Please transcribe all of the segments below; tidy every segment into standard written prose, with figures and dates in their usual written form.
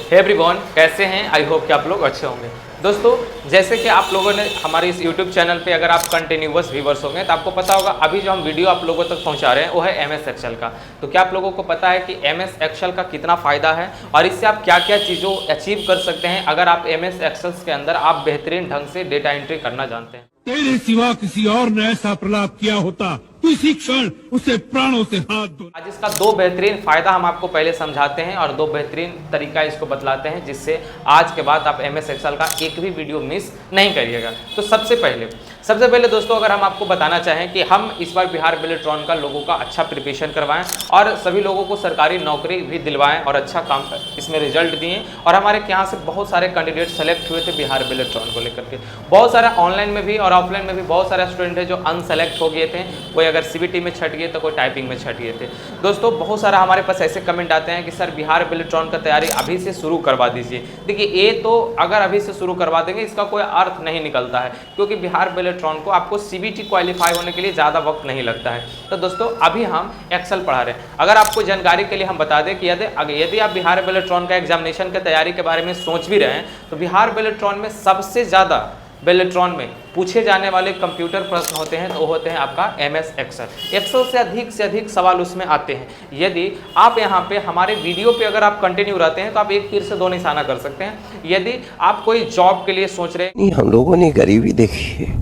Hey everyone, कैसे हैं? I hope कि आप लोग अच्छे होंगे। दोस्तों, जैसे कि आप लोगों ने हमारे इस यूट्यूब चैनल पे अगर आप कंटिन्यूअस व्यूवर्स होंगे तो आपको पता होगा अभी जो हम वीडियो आप लोगों तक पहुंचा रहे हैं वो है एमएस एक्सेल का। तो क्या आप लोगों को पता है कि एमएस एक्सेल का कितना फ़ायदा है और इससे आप क्या क्या चीज़ों अचीव कर सकते हैं अगर आप एमएस एक्सेल के अंदर आप बेहतरीन ढंग से डेटा एंट्री करना जानते हैं। तेरे सिवा किसी और ने ऐसा प्रलाप किया होता तो इसी क्षण उसे प्राणों से हाथ धो। आज इसका दो बेहतरीन फायदा हम आपको पहले समझाते हैं और दो बेहतरीन तरीका इसको बतलाते हैं जिससे आज के बाद आप एमएस एक्सेल का एक भी वीडियो मिस नहीं करिएगा। तो सबसे पहले दोस्तों, अगर हम आपको बताना चाहें कि हम इस बार बिहार बिलेट्रॉन का लोगों का अच्छा प्रिपरेशन करवाएं और सभी लोगों को सरकारी नौकरी भी दिलवाएं और अच्छा काम इसमें रिजल्ट दिए और हमारे यहाँ से बहुत सारे कैंडिडेट सेलेक्ट हुए थे बिहार बिलेट्रॉन को लेकर के। बहुत सारा ऑनलाइन में भी और ऑफलाइन में भी बहुत सारे स्टूडेंट है जो अनसेलेक्ट हो गए थे, कोई अगर सीबीटी में छट गए तो कोई टाइपिंग में छट गए थे। दोस्तों, बहुत सारा हमारे पास ऐसे कमेंट आते हैं कि सर बिहार बिलेट्रॉन का तैयारी अभी से शुरू करवा दीजिए। देखिए, ये तो अगर अभी से शुरू करवा देंगे इसका कोई अर्थ नहीं निकलता है, क्योंकि बिहार बिलेट्रॉन को आपको सीबीटी क्वालिफाई होने के लिए ज़्यादा वक्त नहीं लगता है। तो दोस्तों, अभी हम एक्सेल पढ़ा रहे हैं। अगर आपको जानकारी के लिए हम बता दें कि यदि आप बिहार बिलेट्रॉन का एग्जामिनेशन की तैयारी के बारे में सोच भी रहे हैं तो बिहार बिलेट्रॉन में सबसे ज़्यादा बिलेट्रॉन में पूछे जाने वाले कंप्यूटर प्रश्न होते हैं तो वो होते हैं आपका एमएस एक्सेल। से अधिक सवाल उसमें आते हैं। यदि आप यहाँ पे हमारे वीडियो पे अगर आप कंटिन्यू रहते हैं तो आप एक तीर से दो निशाना कर सकते हैं। यदि आप कोई जॉब के लिए सोच रहे हैं, हम लोगों ने गरीबी देखी है,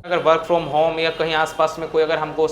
अगर वर्क फ्रॉम होम या कहीं आसपास में कोई अगर हमको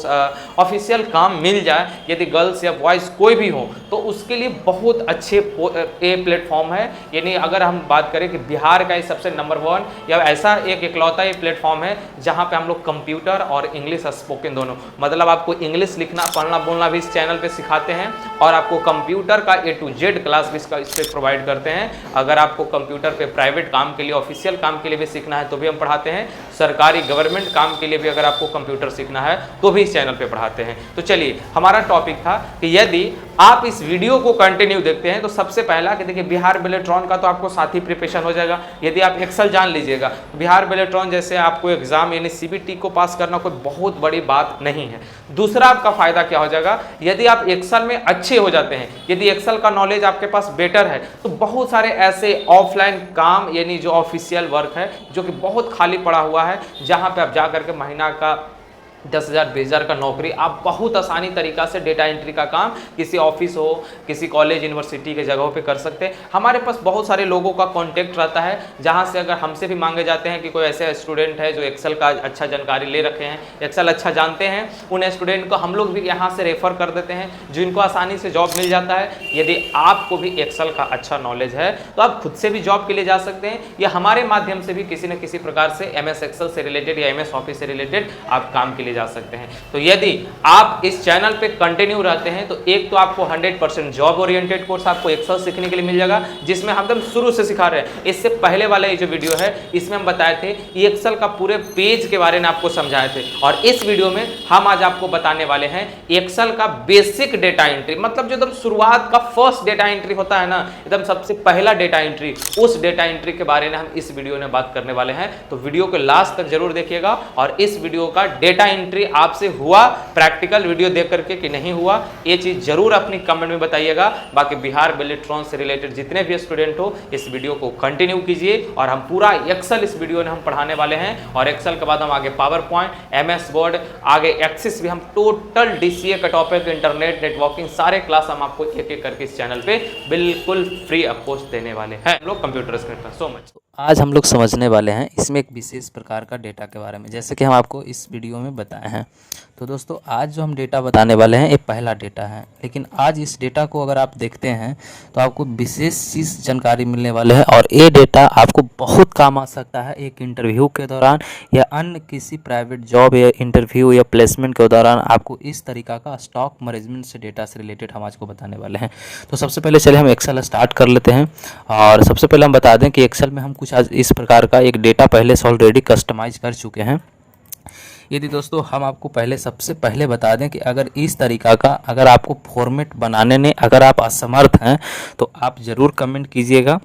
ऑफिशियल काम मिल जाए, यदि गर्ल्स या बॉयज़ कोई भी हो, तो उसके लिए बहुत अच्छे ये प्लेटफॉर्म है। यानी अगर हम बात करें कि बिहार का ये सबसे नंबर 1 या ऐसा एक इकलौता ये प्लेटफॉर्म है जहाँ पे हम लोग कंप्यूटर और इंग्लिश स्पोकन दोनों, मतलब आपको इंग्लिश लिखना पढ़ना बोलना भी इस चैनल पर सिखाते हैं और आपको कंप्यूटर का A to Z क्लास भी इस पर प्रोवाइड करते हैं। अगर आपको कंप्यूटर पर प्राइवेट काम के लिए, ऑफिशियल काम के लिए भी सीखना है तो भी हम पढ़ाते हैं। सरकारी गवर्नमेंट काम के लिए भी अगर आपको कंप्यूटर सीखना है तो भी इस चैनल पे पढ़ाते हैं। तो चलिए, हमारा टॉपिक था कि यदि आप इस वीडियो को कंटिन्यू देखते हैं तो सबसे पहला कि देखिए बिहार बिलेट्रॉन का तो आपको साथ ही प्रिपरेशन हो जाएगा। यदि आप एक्सेल जान लीजिएगा तो बिहार बिलेट्रॉन जैसे आपको एग्जाम यानी सीबीटी को पास करना कोई बहुत बड़ी बात नहीं है। दूसरा आपका फायदा क्या हो जाएगा, यदि आप एक्सेल में अच्छे हो जाते हैं, यदि एक्सेल का नॉलेज आपके पास बेटर है तो बहुत सारे ऐसे ऑफलाइन काम यानी जो ऑफिशियल वर्क है जो कि बहुत खाली पड़ा हुआ है, जहां पे आप जा करके महीना का 10,000 20,000 का नौकरी आप बहुत आसानी तरीका से डेटा एंट्री का काम किसी ऑफिस हो, किसी कॉलेज यूनिवर्सिटी के जगहों पे कर सकते हैं। हमारे पास बहुत सारे लोगों का कांटेक्ट रहता है जहां से अगर हमसे भी मांगे जाते हैं कि कोई ऐसे स्टूडेंट है जो एक्सेल का अच्छा जानकारी ले रखे हैं, एक्सेल अच्छा जानते हैं, उन स्टूडेंट को हम लोग भी यहाँ से रेफर कर देते हैं जिनको आसानी से जॉब मिल जाता है। यदि आपको भी एक्सेल का अच्छा नॉलेज है तो आप खुद से भी जॉब के लिए जा सकते हैं या हमारे माध्यम से भी किसी न किसी प्रकार से एमएस एक्सेल से रिलेटेड या एमएस ऑफिस से रिलेटेड आप काम के लिए जा सकते हैं। तो यदि आप इस चैनल पे कंटिन्यू रहते हैं तो एक तो आपको 100% जॉब ओरिएंटेड कोर्स आपको एक्सेल सीखने के लिए मिल जाएगा जिसमें हम एकदम शुरू से सिखा रहे हैं। इससे पहले वाला ये जो वीडियो है इसमें हम बताए थे कि एक्सेल का पूरे पेज के बारे में आपको समझाए थे और इस वीडियो में हम आज आपको बताने वाले हैं एक्सेल का बेसिक डेटा एंट्री, मतलब जो एकदम शुरुआत का फर्स्ट डेटा एंट्री होता है ना, एकदम सबसे पहला डेटा एंट्री, उस डेटा एंट्री के बारे में हम इस वीडियो में बात करने वाले हैं। तो वीडियो को लास्ट तक जरूर देखिएगा और इस वीडियो का डेटा एंट्री आपसे हुआ प्रैक्टिकल वीडियो देख करके कि नहीं हुआ, ये चीज जरूर अपनी कमेंट में बताइएगा। बाकी बिहार बिलेट्रॉन से रिलेटेड जितने भी स्टूडेंट हो इस वीडियो को कंटिन्यू कीजिए और हम पूरा एक्सेल इस वीडियो में हम पढ़ाने वाले हैं और एक्सेल के बाद हम आगे पावर पॉइंट, एमएस वर्ड, आगे एक्सिस भी हम टोटल डीसीए का टॉपिक, इंटरनेट नेटवर्किंग सारे क्लास हम आपको एक एक करके इस चैनल पे बिल्कुल फ्री ऑफ कॉस्ट देने वाले हैं हम लोग कंप्यूटर स्क्रीन पर। So much. आज हम लोग समझने वाले हैं इसमें एक विशेष प्रकार का डेटा के बारे में, जैसे कि हम आपको इस वीडियो में बताए हैं। तो दोस्तों, आज जो हम डेटा बताने वाले हैं ये पहला डेटा है, लेकिन आज इस डेटा को अगर आप देखते हैं तो आपको विशेष चीज़ जानकारी मिलने वाले है और ये डेटा आपको बहुत काम आ सकता है एक इंटरव्यू के दौरान या अन्य किसी प्राइवेट जॉब या इंटरव्यू या प्लेसमेंट के दौरान। आपको इस तरीका का स्टॉक मैनेजमेंट से डेटा से रिलेटेड हम आज को बताने वाले हैं। तो सबसे पहले चलिए हम एक्सेल स्टार्ट कर लेते हैं और सबसे पहले हम बता दें कि एक्सेल में हम कुछ आज इस प्रकार का एक डेटा पहले से ऑलरेडी कस्टमाइज कर चुके हैं। यदि दोस्तों हम आपको सबसे पहले बता दें कि अगर इस तरीका का अगर आपको फॉर्मेट बनाने में अगर आप असमर्थ हैं तो आप ज़रूर कमेंट कीजिएगा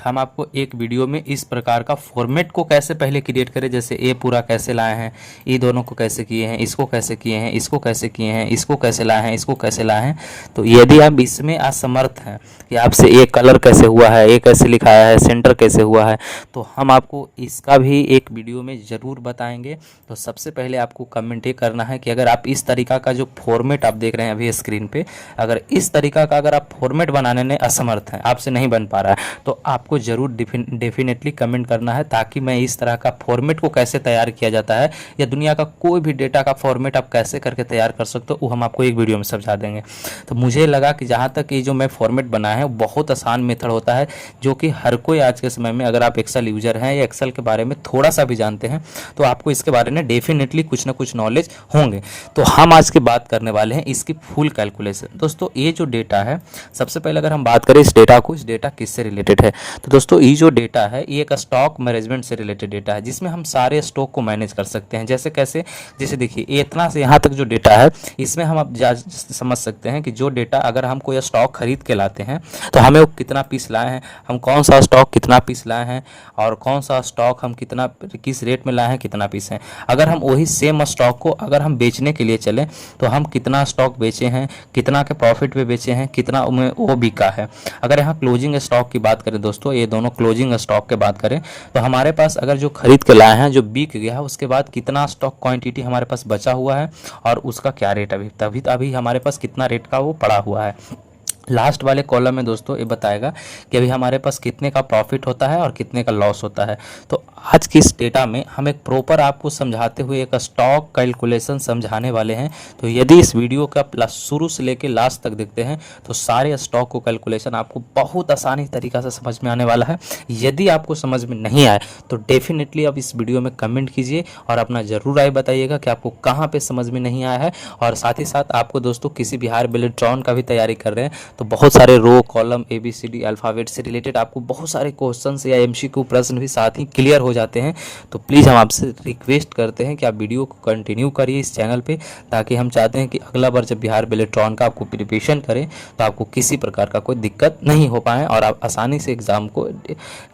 हम आपको एक वीडियो में इस प्रकार का फॉर्मेट को कैसे पहले क्रिएट करें, जैसे ए पूरा कैसे लाए हैं, ये दोनों को कैसे किए हैं, इसको कैसे किए हैं, इसको कैसे किए हैं, इसको कैसे लाए हैं, इसको कैसे लाए हैं। तो यदि आप इसमें असमर्थ हैं कि आपसे ए कलर कैसे हुआ है, ए कैसे लिखाया है, सेंटर कैसे हुआ है, तो हम आपको इसका भी एक वीडियो में ज़रूर बताएंगे। तो सबसे पहले आपको कमेंट ये करना है कि अगर आप इस तरीका का जो फॉर्मेट आप देख रहे हैं अभी स्क्रीन पे, अगर इस तरीका का अगर आप फॉर्मेट बनाने में असमर्थ हैं, आपसे नहीं बन पा रहा है, तो आपको ज़रूर डेफिनेटली कमेंट करना है, ताकि मैं इस तरह का फॉर्मेट को कैसे तैयार किया जाता है या दुनिया का कोई भी डेटा का फॉर्मेट आप कैसे करके तैयार कर सकते हो, वो हम आपको एक वीडियो में समझा देंगे। तो मुझे लगा कि जहाँ तक ये जो मैं फॉर्मेट बनाया है वो बहुत आसान मेथड होता है, जो कि हर कोई आज के समय में, अगर आप एक्सेल यूजर हैं या एक्सेल के बारे में थोड़ा सा भी जानते हैं, तो आपको इसके बारे में डेफिनेटली कुछ ना कुछ नॉलेज होंगे। तो हम आज की बात करने वाले हैं इसकी फुल कैलकुलेशन। दोस्तों ये जो डेटा है, सबसे पहले अगर हम बात करें इस डेटा को, इस डेटा किससे रिलेटेड है, तो दोस्तों ये जो डेटा है ये एक स्टॉक मैनेजमेंट से रिलेटेड डेटा है, जिसमें हम सारे स्टॉक को मैनेज कर सकते हैं। जैसे कैसे, जैसे देखिए ये इतना से यहाँ तक जो डेटा है, इसमें हम अब समझ सकते हैं कि जो डेटा अगर हम कोई स्टॉक खरीद के लाते हैं तो हमें वो कितना पीस लाए हैं, हम कौन सा स्टॉक कितना पीस लाए हैं, और कौन सा स्टॉक हम कितना किस रेट में लाए हैं, कितना पीस हैं। अगर हम वही सेम स्टॉक को अगर हम बेचने के लिए चलें तो हम कितना स्टॉक बेचे हैं, कितना के प्रॉफिट पे बेचे हैं, कितना उनमें वो बिका है। अगर यहाँ क्लोजिंग स्टॉक की बात करें दोस्तों, ये दोनों क्लोजिंग स्टॉक के बात करें तो हमारे पास अगर जो खरीद के लाए हैं, जो बिक गया है, उसके बाद कितना स्टॉक क्वांटिटी हमारे पास बचा हुआ है और उसका क्या रेट अभी हमारे पास कितना रेट का वो पड़ा हुआ है। लास्ट वाले कॉलम में दोस्तों ये बताएगा कि अभी हमारे पास कितने का प्रॉफिट होता है और कितने का लॉस होता है। तो आज की इस डेटा में हम एक प्रॉपर आपको समझाते हुए एक स्टॉक कैलकुलेशन समझाने वाले हैं। तो यदि इस वीडियो का शुरू से लेकर लास्ट तक देखते हैं तो सारे स्टॉक को कैलकुलेशन आपको बहुत आसानी तरीक़ा से समझ में आने वाला है। यदि आपको समझ में नहीं आए तो डेफिनेटली आप इस वीडियो में कमेंट कीजिए और अपना ज़रूर राय बताइएगा कि आपको कहाँ पर समझ में नहीं आया है। और साथ ही साथ आपको दोस्तों किसी बिहार बिलेट्रॉन का भी तैयारी कर रहे हैं तो बहुत सारे रो कॉलम ABCD अल्फ़ाबेट से रिलेटेड आपको बहुत सारे क्वेश्चंस या MCQ प्रश्न भी साथ ही क्लियर हो जाते हैं। तो प्लीज़ हम आपसे रिक्वेस्ट करते हैं कि आप वीडियो को कंटिन्यू करिए इस चैनल पे, ताकि हम चाहते हैं कि अगला बार जब बिहार बिलेट्रॉन का आपको प्रिपरेशन करें तो आपको किसी प्रकार का कोई दिक्कत नहीं हो पाए और आप आसानी से एग्ज़ाम को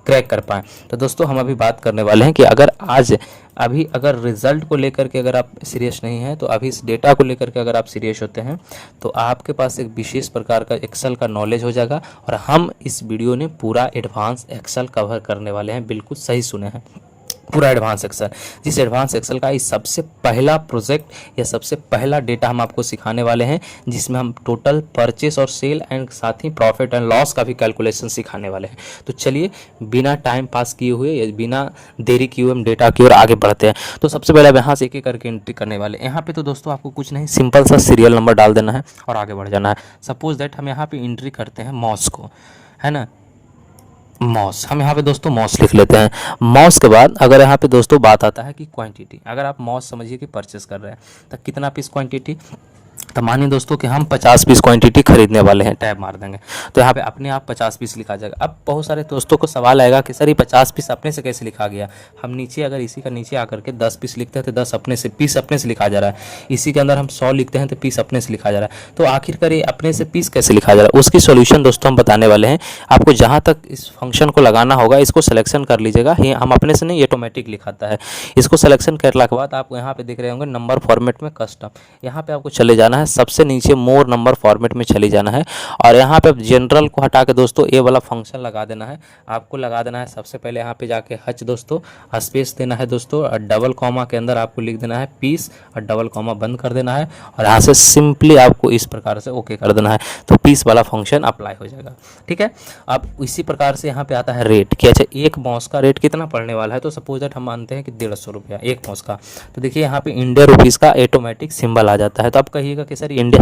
क्रैक कर पाएँ। तो दोस्तों हम अभी बात करने वाले हैं कि अगर रिज़ल्ट को लेकर के अगर आप सीरियस नहीं हैं, तो अभी इस डेटा को लेकर के अगर आप सीरियस होते हैं तो आपके पास एक विशेष प्रकार का एक्सेल का नॉलेज हो जाएगा। और हम इस वीडियो ने पूरा एडवांस एक्सेल कवर करने वाले हैं, बिल्कुल सही सुने हैं, पूरा एडवांस एक्सेल। जिस एडवांस एक्सेल का इस सबसे पहला प्रोजेक्ट या सबसे पहला डेटा हम आपको सिखाने वाले हैं, जिसमें हम टोटल परचेस और सेल एंड साथ ही प्रॉफिट एंड लॉस का भी कैलकुलेशन सिखाने वाले हैं। तो चलिए बिना टाइम पास किए हुए या बिना देरी किए हुए हम डेटा की ओर आगे बढ़ते हैं। तो सबसे पहले अब यहाँ से एक एक करके एंट्री करने वाले हैं। यहाँ पे तो दोस्तों आपको कुछ नहीं, सिंपल सा सीरियल नंबर डाल देना है और आगे बढ़ जाना है। सपोज दैट हम यहाँ पे एंट्री करते हैं मॉस को, है ना, मॉस, हम यहाँ पे दोस्तों मॉस लिख लेते हैं। मॉस के बाद अगर यहाँ पे दोस्तों बात आता है कि क्वांटिटी, अगर आप मॉस समझिए कि परचेस कर रहे हैं तो कितना पीस क्वांटिटी, तो मानिए दोस्तों कि हम 50 पीस क्वांटिटी खरीदने वाले हैं, टैब मार देंगे तो यहाँ पे अपने आप 50 पीस लिखा जाएगा। अब बहुत सारे दोस्तों को सवाल आएगा कि सर ये 50 पीस अपने से कैसे लिखा गया। हम नीचे अगर इसी का नीचे आकर के 10 पीस लिखते हैं तो 10 अपने से पीस अपने से लिखा जा रहा है। इसी के अंदर हम 100 लिखते हैं तो पीस अपने से लिखा जा रहा है। तो आखिरकार ये अपने से पीस कैसे लिखा जा रहा है, उसकी सोल्यूशन दोस्तों हम बताने वाले हैं आपको। जहाँ तक इस फंक्शन को लगाना होगा इसको सिलेक्शन कर लीजिएगा। ये हम अपने से नहीं, ऑटोमेटिक लिखाता है। इसको सिलेक्शन करने के बाद आप यहाँ पे देख रहे होंगे नंबर फॉर्मेट में कस्टम, यहाँ पे आपको चले जाना है, सबसे नीचे मोर नंबर फॉर्मेट में चले जाना है और यहाँ पे जनरल को हटा के दोस्तों ये वाला फंक्शन लगा देना है। आपको लगा देना है सबसे पहले यहाँ पे जाके हच दोस्तों स्पेस देना है दोस्तों, और डबल कॉमा के अंदर आपको लिख देना है पीस और डबल कॉमा बंद कर देना है और यहाँ से सिंपली आपको इस प्रकार से ओके कर देना है तो पीस वाला फंक्शन अप्लाई हो जाएगा। ठीक है, अब इसी प्रकार से यहाँ पे आता है रेट कि अच्छा एक मॉस का रेट कितना पड़ने वाला है। तो सपोज दैट हम मानते हैं कि 150 रुपया एक मॉस का। तो देखिए यहाँ पे इंडिया रुपीज़ का ऑटोमेटिक सिंबल आ जाता है। तो आप कहिएगा कि सर इंडिया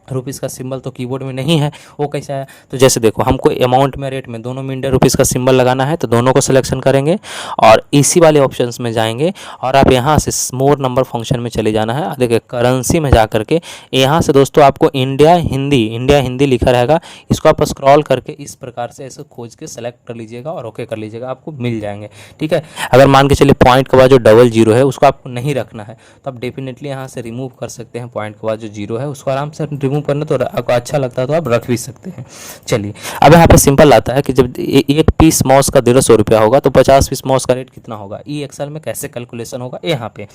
रुपीज़ का सिंबल तो कीबोर्ड में नहीं है, वो कैसा है। तो जैसे देखो हमको अमाउंट में रेट में दोनों में इंडियन रुपीज़ का सिंबल लगाना है तो दोनों को सिलेक्शन करेंगे और इसी वाले ऑप्शंस में जाएंगे और आप यहाँ से मोर नंबर फंक्शन में चले जाना है। देखिए करेंसी में जा करके यहाँ से दोस्तों आपको इंडिया हिंदी लिखा रहेगा, इसको आप स्क्रॉल करके इस प्रकार से ऐसे खोज के सेलेक्ट कर लीजिएगा और ओके कर लीजिएगा, आपको मिल जाएंगे। ठीक है, अगर मान के चलिए पॉइंट के बाद जो 00 है उसको आपको नहीं रखना है तो आप डेफिनेटली यहाँ से रिमूव कर सकते हैं। पॉइंट के बाद जो 0 है उसको आराम से रिमूव रिमूव करना तो आपको अच्छा लगता है तो आप रख भी सकते हैं। चलिए अब यहाँ पे सिंपल आता है कि जब एक पीस माउस का 150 रुपया होगा तो 50 पीस माउस का रेट कितना होगा, ई एक्सेल में कैसे कैलकुलेशन होगा यहाँ पे।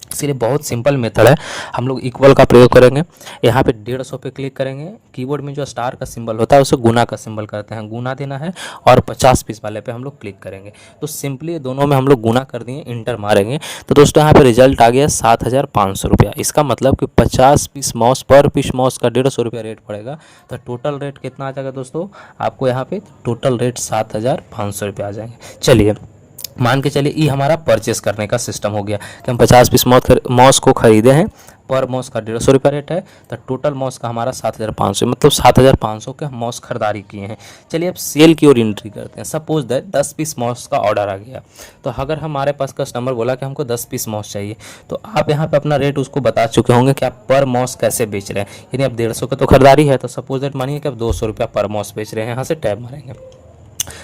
इसके लिए बहुत सिंपल मेथड है, हम लोग इक्वल का प्रयोग करेंगे। यहाँ पे 150 पे क्लिक करेंगे, कीबोर्ड में जो स्टार का सिंबल होता है उसे गुना का सिंबल करते हैं, गुना देना है और 50 पीस वाले पे हम लोग क्लिक करेंगे। तो सिंपली दोनों में हम लोग गुना कर दिए, इंटर मारेंगे तो दोस्तों यहाँ पे रिजल्ट आ गया 7,500 रुपया। इसका मतलब कि 50 पीस माउस, पर पीस माउस का 150 रुपया रेट पड़ेगा। तो टोटल रेट कितना आ जाएगा दोस्तों आपको यहाँ पे, टोटल रेट 7,500 रुपया आ जाएंगे। चलिए मान के चलिए ये हमारा परचेस करने का सिस्टम हो गया कि हम 50 पीस माउस को खरीदे हैं, पर माउस का 150 रुपया रेट है, तो टोटल माउस का हमारा 7,500, मतलब 7,500 के हम माउस खरीदारी किए हैं। चलिए अब सेल की ओर एंट्री करते हैं। सपोज दैट 10 पीस माउस का ऑर्डर आ गया, तो अगर हमारे पास कस्टमर बोला कि हमको 10 पीस माउस चाहिए, तो आप यहाँ पे अपना रेट उसको बता चुके होंगे कि आप पर माउस कैसे बेच रहे हैं। यानी अब 150 का तो खरीदारी है, तो सपोज दैट मानिए कि आप 200 रुपया पर माउस बेच रहे हैं, यहाँ से टैब मारेंगे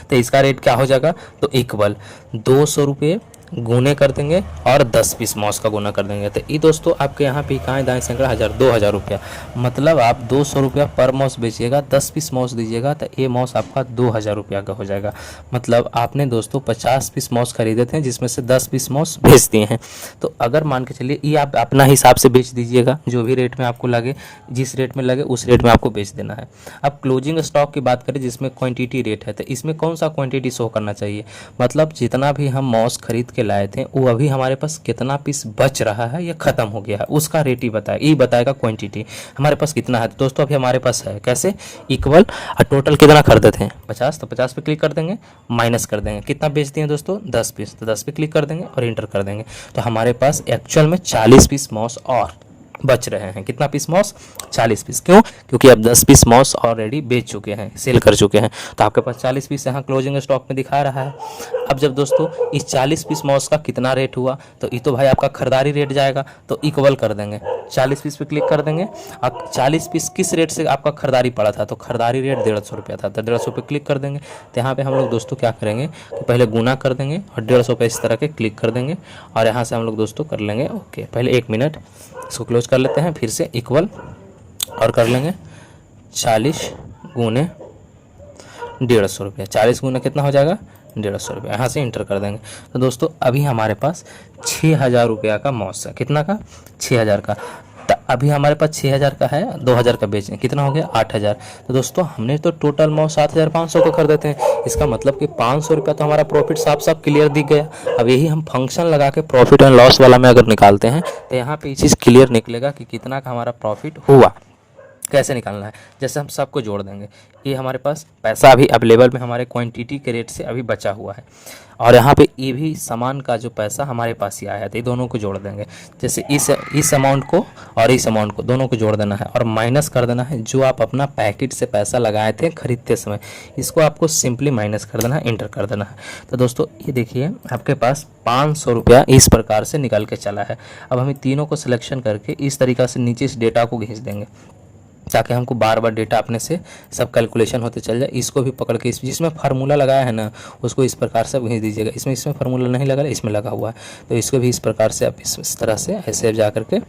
तो इसका रेट क्या हो जाएगा, तो इक्वल 200 रुपये गुने कर देंगे और 10 पीस माउस का गुना कर देंगे। तो ये दोस्तों आपके यहाँ पे कहाँ दाएँ सैकड़ा 2,000 रुपया, मतलब आप 200 रुपया पर माउस बेचिएगा, 10 पीस माउस दीजिएगा तो ये माउस आपका 2,000 रुपया का हो जाएगा। मतलब आपने दोस्तों 50 पीस माउस खरीदे थे जिसमें से 10 पीस माउस बेच दिए हैं। तो अगर मान के चलिए ये आप अपना हिसाब से बेच दीजिएगा, जो भी रेट में आपको लगे, जिस रेट में लगे उस रेट में आपको बेच देना है। अब क्लोजिंग स्टॉक की बात करें जिसमें क्वांटिटी रेट है, तो इसमें कौन सा क्वांटिटी शो करना चाहिए, मतलब जितना भी हम माउस खरीद के लाए थे वो अभी हमारे पास कितना पीस बच रहा है या खत्म हो गया है, उसका रेट ही बताएगा, ये बताएगा क्वांटिटी हमारे पास कितना है। तो दोस्तों अभी हमारे पास है कैसे, इक्वल और टोटल कितना खरीदे थे 50, तो 50 पे क्लिक कर देंगे, माइनस कर देंगे कितना बेच दिए दोस्तों 10 पीस, तो 10 पे क्लिक कर देंगे और इंटर कर देंगे। तो हमारे पास एक्चुअल में 40 पीस माउस और बच रहे हैं। कितना पीस माउस, 40 पीस। क्यों, क्योंकि आप 10 पीस माउस ऑलरेडी बेच चुके हैं, सेल कर चुके हैं, तो आपके पास 40 पीस यहाँ क्लोजिंग स्टॉक में दिखा रहा है। अब जब दोस्तों इस 40 पीस माउस का कितना रेट हुआ, तो ये तो भाई आपका खरीदारी रेट जाएगा, तो इक्वल कर देंगे, 40 पीस पे क्लिक कर देंगे। अब 40 पीस किस रेट से आपका खरीदारी पड़ा था, तो खरीदारी रेट 150 रुपया था, तो 150 पे क्लिक कर देंगे। तो यहाँ पे हम लोग दोस्तों क्या करेंगे कि पहले गुना कर देंगे और 150 पे इस तरह के क्लिक कर देंगे और यहाँ से हम लोग दोस्तों कर लेंगे ओके। पहले 1 मिनट इसको क्लोज कर लेते हैं, फिर से इक्वल और कर लेंगे 40 गुने 150 रुपया, 40 गुना कितना हो जाएगा 150 रुपया, यहाँ से इंटर कर देंगे। तो दोस्तों अभी हमारे पास 6,000 रुपया का माउस है, कितना का 6,000 का। तो अभी हमारे पास 6,000 का है, 2,000 का बेचें, कितना हो गया 8,000। तो दोस्तों हमने तो टोटल माउस 7,500 का खरीदते हैं, इसका मतलब कि 500 रुपया तो हमारा प्रॉफिट साफ साफ क्लियर दिख गया। अब यही हम फंक्शन लगा के प्रॉफिट एंड लॉस वाला में अगर निकालते हैं तो यहाँ पे ये चीज़ क्लियर निकलेगा कि कितना का हमारा प्रॉफिट हुआ। कैसे निकालना है, जैसे हम सबको जोड़ देंगे, ये हमारे पास पैसा अभी अवेलेबल में हमारे क्वांटिटी के रेट से अभी बचा हुआ है, और यहाँ पे ये भी सामान का जो पैसा हमारे पास ही आया है, तो ये दोनों को जोड़ देंगे। जैसे इस अमाउंट को और इस अमाउंट को दोनों को जोड़ देना है और माइनस कर देना है जो आप अपना पैकेट से पैसा लगाए थे खरीदते समय, इसको आपको सिंपली माइनस कर देना है, इंटर कर देना है। तो दोस्तों ये देखिए आपके पास 500 रुपया इस प्रकार से निकल के चला है। अब हम तीनों को सिलेक्शन करके इस तरीक़ा से नीचे इस डेटा को खींच देंगे ताकि हमको बार बार डेटा अपने से सब कैलकुलेशन होते चल जाए। इसको भी पकड़ के जिसमें फार्मूला लगाया है ना उसको इस प्रकार से भेज दीजिएगा, इसमें फार्मूला नहीं लगा, इसमें लगा हुआ है, तो इसको भी इस प्रकार से आप इस तरह से ऐसे जा करके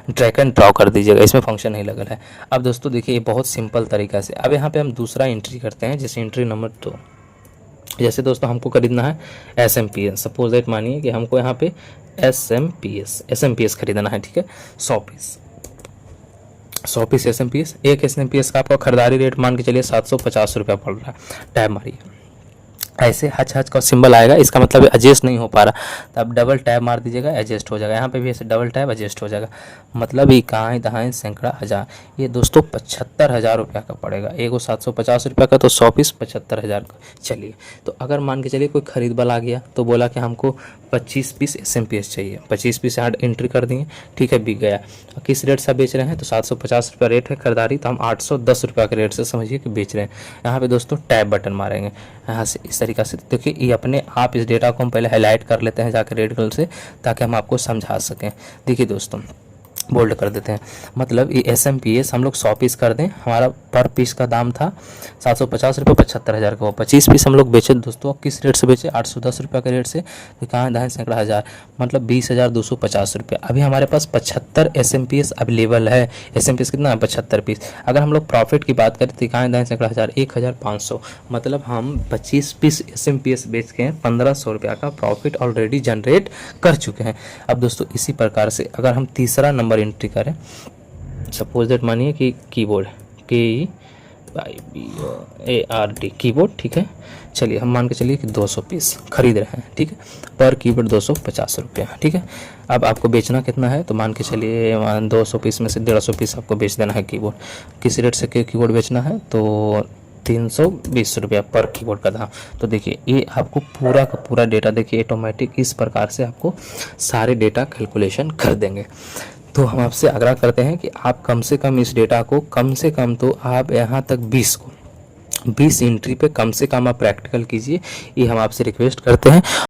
ड्रैग एंड ड्रॉ कर दीजिएगा, इसमें फंक्शन नहीं लगा है। अब दोस्तों देखिए ये बहुत सिंपल तरीका से। अब यहाँ पर हम दूसरा एंट्री करते हैं, जैसे एंट्री नंबर 2। जैसे दोस्तों हमको खरीदना है SMPS, सपोज दैट मानिए कि हमको यहाँ पे SMPS खरीदना है, ठीक है, 100 पीस SMPS। एक SMPS का आपका खरीदारी रेट मान के चलिए 750 रुपया पड़ रहा है। टैब मारिए, ऐसे हच का सिंबल आएगा, इसका मतलब एडजस्ट नहीं हो पा रहा, तो आप डबल टैब मार दीजिएगा, एडजस्ट हो जाएगा। यहाँ पे भी ऐसे डबल टैब एडजस्ट हो जाएगा, मतलब ये कहाँ दहाएँ सैकड़ा हज़ार, ये दोस्तों 75,000 रुपया का पड़ेगा। एगो 750 रुपया का, तो 100 पीस 75,000 का। चलिए तो अगर मान के चलिए कोई खरीद वाला आ गया तो बोला कि हमको 25 पीस SMPS चाहिए, 25 पीस यहाँ एंट्री कर दिए, ठीक है, बिक गया। किस रेट से बेच रहे हैं, तो 750 रुपया रेट है खरीदारी, तो हम 810 रुपया के रेट से समझिए कि बेच रहे हैं। यहाँ पे दोस्तों टैब बटन मारेंगे यहाँ से इस तरीक़ा से। देखिए ये अपने आप इस डेटा को हम पहले हाईलाइट कर लेते हैं जाकर रेड कलर से, ताकि हम आपको समझा सकें। देखिए दोस्तों बोल्ड कर देते हैं। मतलब ये SMPS हम लोग 100 पीस कर दें, हमारा पर पीस का दाम था 750 रुपये, 75,000 का वो 25 पीस हम लोग बेचे दोस्तों। किस रेट से बेचे? 810 रुपये के रेट से। तो कहाँ दाएँ सैकड़ा हज़ार, मतलब 20,250 रुपये। अभी हमारे पास 75 SMPS अवेलेबल है। SMPS कितना है? 75 पीस। अगर हम लोग प्रॉफिट की बात करें तो कहाँ दाएँ सैकड़ा हज़ार, 1,500, मतलब हम 25 पीस SMPS बेच के 1,500 रुपये का प्रॉफिट ऑलरेडी जनरेट कर चुके हैं। अब दोस्तों इसी प्रकार से अगर हम तीसरा नंबर एंट्री करें, सपोज दैट मानिए कि कीबोर्ड KEYBOARD कीबोर्ड, ठीक है। चलिए हम मान के चलिए कि 200 पीस खरीद रहे हैं, ठीक है। पर कीबोर्ड 250 रुपये, ठीक है। अब आपको बेचना कितना है? तो मान के चलिए 200 पीस में से 150 पीस आपको बेच देना है कीबोर्ड। किस रेट से कीबोर्ड बेचना है? तो 320 रुपया पर कीबोर्ड का दाम। तो देखिए ये आपको पूरा का पूरा डेटा देखिए ऑटोमेटिक इस प्रकार से आपको सारे डेटा कैलकुलेशन कर देंगे। तो हम आपसे आग्रह करते हैं कि आप कम से कम इस डेटा को कम से कम तो आप यहाँ तक 20 एंट्री पे कम से कम आप प्रैक्टिकल कीजिए, ये हम आपसे रिक्वेस्ट करते हैं।